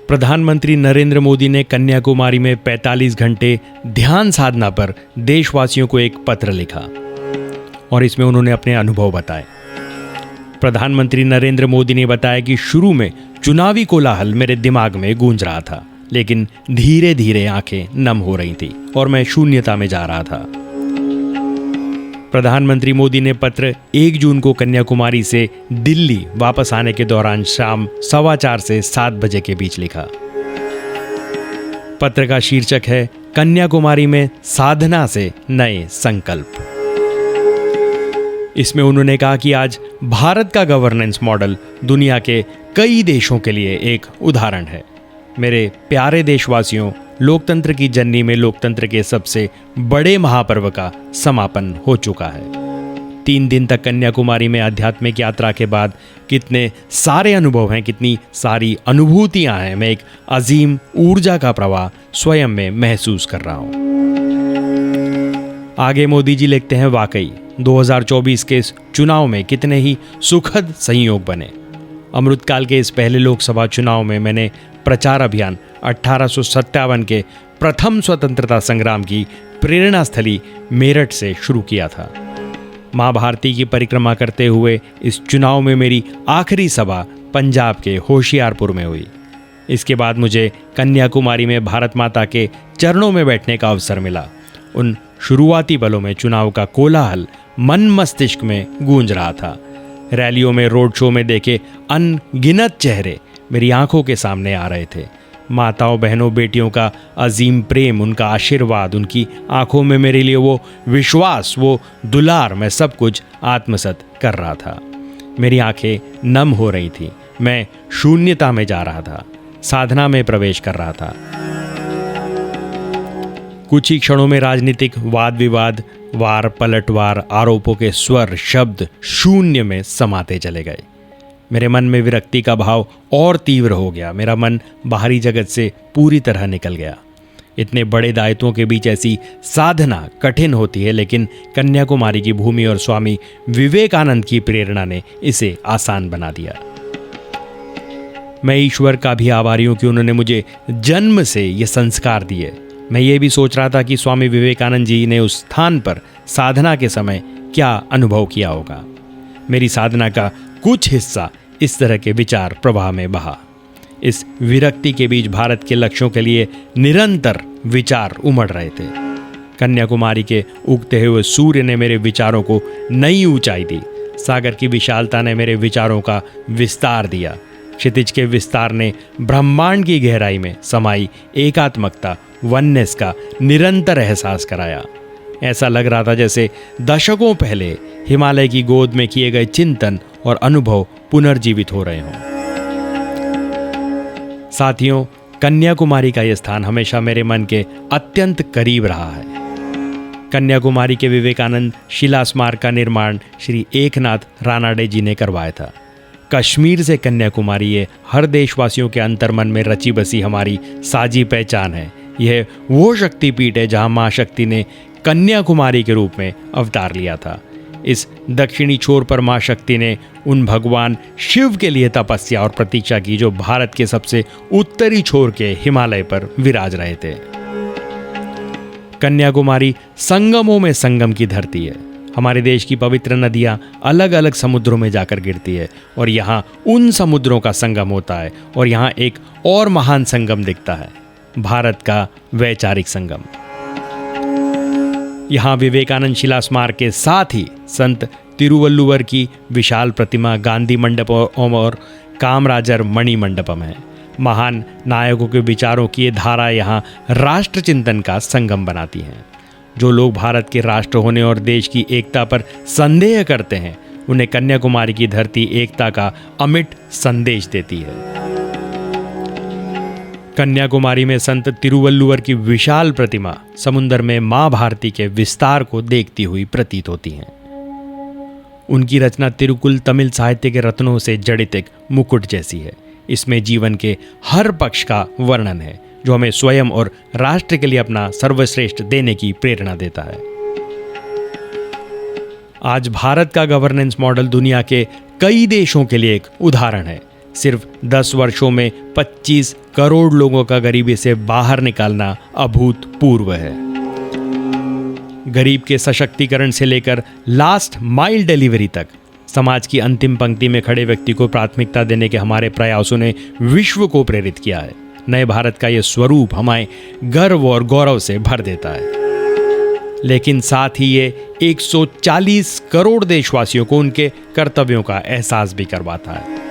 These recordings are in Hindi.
प्रधानमंत्री नरेंद्र मोदी ने कन्याकुमारी में 45 घंटे ध्यान साधना पर देशवासियों को एक पत्र लिखा और इसमें उन्होंने अपने अनुभव बताए। प्रधानमंत्री नरेंद्र मोदी ने बताया कि शुरू में चुनावी कोलाहल मेरे दिमाग में गूंज रहा था, लेकिन धीरे धीरे आंखें नम हो रही थी और मैं शून्यता में जा रहा था। प्रधानमंत्री मोदी ने पत्र 1 जून को कन्याकुमारी से दिल्ली वापस आने के दौरान शाम 4:15 से 7 बजे के बीच लिखा। पत्र का शीर्षक है कन्याकुमारी में साधना से नए संकल्प। इसमें उन्होंने कहा कि आज भारत का गवर्नेंस मॉडल दुनिया के कई देशों के लिए एक उदाहरण है। मेरे प्यारे देशवासियों, लोकतंत्र की जननी में लोकतंत्र के सबसे बड़े महापर्व का समापन हो चुका है। 3 दिन तक कन्याकुमारी में आध्यात्मिक यात्रा के बाद कितने सारे अनुभव हैं, कितनी सारी अनुभूतियां हैं। मैं एक अजीम ऊर्जा का प्रवाह स्वयं में महसूस कर रहा हूं। आगे मोदी जी लिखते हैं, वाकई 2024 के इस चुनाव में कितने ही सुखद संयोग बने। अमृतकाल के इस पहले लोकसभा चुनाव में मैंने प्रचार अभियान 1857 के प्रथम स्वतंत्रता संग्राम की प्रेरणा स्थली मेरठ से शुरू किया था। मां भारती की परिक्रमा करते हुए इस चुनाव में मेरी आखिरी सभा पंजाब के होशियारपुर में हुई। इसके बाद मुझे कन्याकुमारी में भारत माता के चरणों में बैठने का अवसर मिला। उन शुरुआती पलों में चुनाव का कोलाहल मन मस्तिष्क में गूंज रहा था। रैलियों में, रोड शो में देखे अनगिनत चेहरे मेरी आंखों के सामने आ रहे थे। माताओं, बहनों, बेटियों का अजीम प्रेम, उनका आशीर्वाद, उनकी आंखों में मेरे लिए वो विश्वास, वो दुलार, मैं सब कुछ आत्मसात कर रहा था। मेरी आंखें नम हो रही थी। मैं शून्यता में जा रहा था, साधना में प्रवेश कर रहा था। कुछ ही क्षणों में राजनीतिक वाद विवाद, वार पलटवार, आरोपों के स्वर, शब्द शून्य में समाते चले गए। मेरे मन में विरक्ति का भाव और तीव्र हो गया। मेरा मन बाहरी जगत से पूरी तरह निकल गया। इतने बड़े दायित्वों के बीच ऐसी साधना कठिन होती है, लेकिन कन्याकुमारी की भूमि और स्वामी विवेकानंद की प्रेरणा ने इसे आसान बना दिया। मैं ईश्वर का भी आभारी हूं कि उन्होंने मुझे जन्म से ये संस्कार दिए। मैं ये भी सोच रहा था कि स्वामी विवेकानंद जी ने उस स्थान पर साधना के समय क्या अनुभव किया होगा। मेरी साधना का कुछ हिस्सा इस तरह के विचार प्रवाह में बहा। इस विरक्ति के बीच भारत के लक्ष्यों के लिए निरंतर विचार उमड़ रहे थे। कन्याकुमारी के उगते हुए सूर्य ने मेरे विचारों को नई ऊंचाई दी। सागर की विशालता ने मेरे विचारों का विस्तार दिया। क्षितिज के विस्तार ने ब्रह्मांड की गहराई में समाई एकात्मकता, वननेस का निरंतर एहसास कराया। ऐसा लग रहा था जैसे दशकों पहले हिमालय की गोद में किए गए चिंतन और अनुभव पुनर्जीवित हो रहे हों। साथियों, कन्याकुमारी का यह स्थान हमेशा मेरे मन के अत्यंत करीब रहा है। कन्याकुमारी के विवेकानंद शिला स्मारक का निर्माण श्री एकनाथ रानाडे जी ने करवाया था। कश्मीर से कन्याकुमारी ये हर देशवासियों के अंतर्मन में रची बसी हमारी साझी पहचान है। यह वो शक्तिपीठ है जहां मां शक्ति ने कन्याकुमारी के रूप में अवतार लिया था। इस दक्षिणी छोर पर मां शक्ति ने उन भगवान शिव के लिए तपस्या और प्रतीक्षा की जो भारत के सबसे उत्तरी छोर के हिमालय पर विराज रहे थे। कन्याकुमारी संगमों में संगम की धरती है। हमारे देश की पवित्र नदियां अलग अलग समुद्रों में जाकर गिरती है और यहाँ उन समुद्रों का संगम होता है। और यहाँ एक और महान संगम दिखता है, भारत का वैचारिक संगम। यहाँ विवेकानंद शिला स्मारक के साथ ही संत तिरुवल्लुवर की विशाल प्रतिमा, गांधी मंडपम और कामराजर मणि मंडपम है। महान नायकों के विचारों की ये धारा यहाँ राष्ट्र चिंतन का संगम बनाती हैं। जो लोग भारत के राष्ट्र होने और देश की एकता पर संदेह करते हैं, उन्हें कन्याकुमारी की धरती एकता का अमिट संदेश देती है। कन्याकुमारी में संत तिरुवल्लुवर की विशाल प्रतिमा समुद्र में मां भारती के विस्तार को देखती हुई प्रतीत होती हैं। उनकी रचना तिरुकुल तमिल साहित्य के रत्नों से जड़ित एक मुकुट जैसी है। इसमें जीवन के हर पक्ष का वर्णन है जो हमें स्वयं और राष्ट्र के लिए अपना सर्वश्रेष्ठ देने की प्रेरणा देता है। आज भारत का गवर्नेंस मॉडल दुनिया के कई देशों के लिए एक उदाहरण है। सिर्फ 10 वर्षों में 25 करोड़ लोगों का गरीबी से बाहर निकालना अभूतपूर्व है। गरीब के सशक्तिकरण से लेकर लास्ट माइल डिलीवरी तक समाज की अंतिम पंक्ति में खड़े व्यक्ति को प्राथमिकता देने के हमारे प्रयासों ने विश्व को प्रेरित किया है। नए भारत का यह स्वरूप हमें गर्व और गौरव से भर देता है, लेकिन साथ ही ये 140 करोड़ देशवासियों को उनके कर्तव्यों का एहसास भी करवाता है।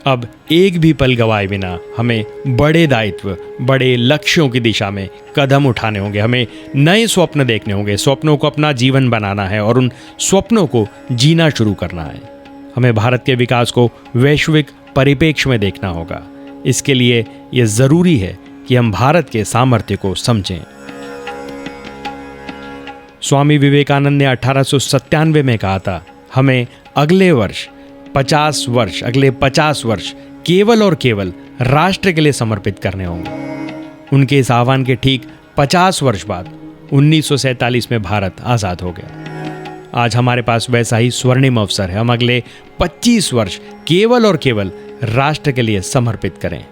अब एक भी पल गवाए बिना हमें बड़े दायित्व, बड़े लक्ष्यों की दिशा में कदम उठाने होंगे। हमें नए स्वप्न देखने होंगे, स्वप्नों को अपना जीवन बनाना है और उन स्वप्नों को जीना शुरू करना है। हमें भारत के विकास को वैश्विक परिप्रेक्ष्य में देखना होगा। इसके लिए ये ज़रूरी है कि हम भारत के सामर्थ्य को समझें। स्वामी विवेकानंद ने 1897 में कहा था, हमें अगले 50 वर्ष केवल और केवल राष्ट्र के लिए समर्पित करने होंगे। उनके इस आह्वान के ठीक 50 वर्ष बाद 1947 में भारत आज़ाद हो गया। आज हमारे पास वैसा ही स्वर्णिम अवसर है। हम अगले 25 वर्ष केवल और केवल राष्ट्र के लिए समर्पित करें।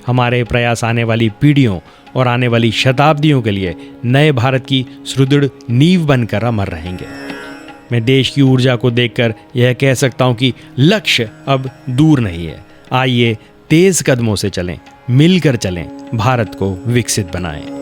हमारे प्रयास आने वाली पीढ़ियों और आने वाली शताब्दियों के लिए नए भारत की सुदृढ़ नींव बनकर अमर रहेंगे। मैं देश की ऊर्जा को देखकर यह कह सकता हूं कि लक्ष्य अब दूर नहीं है। आइए तेज कदमों से चलें, मिलकर चलें, भारत को विकसित बनाएं।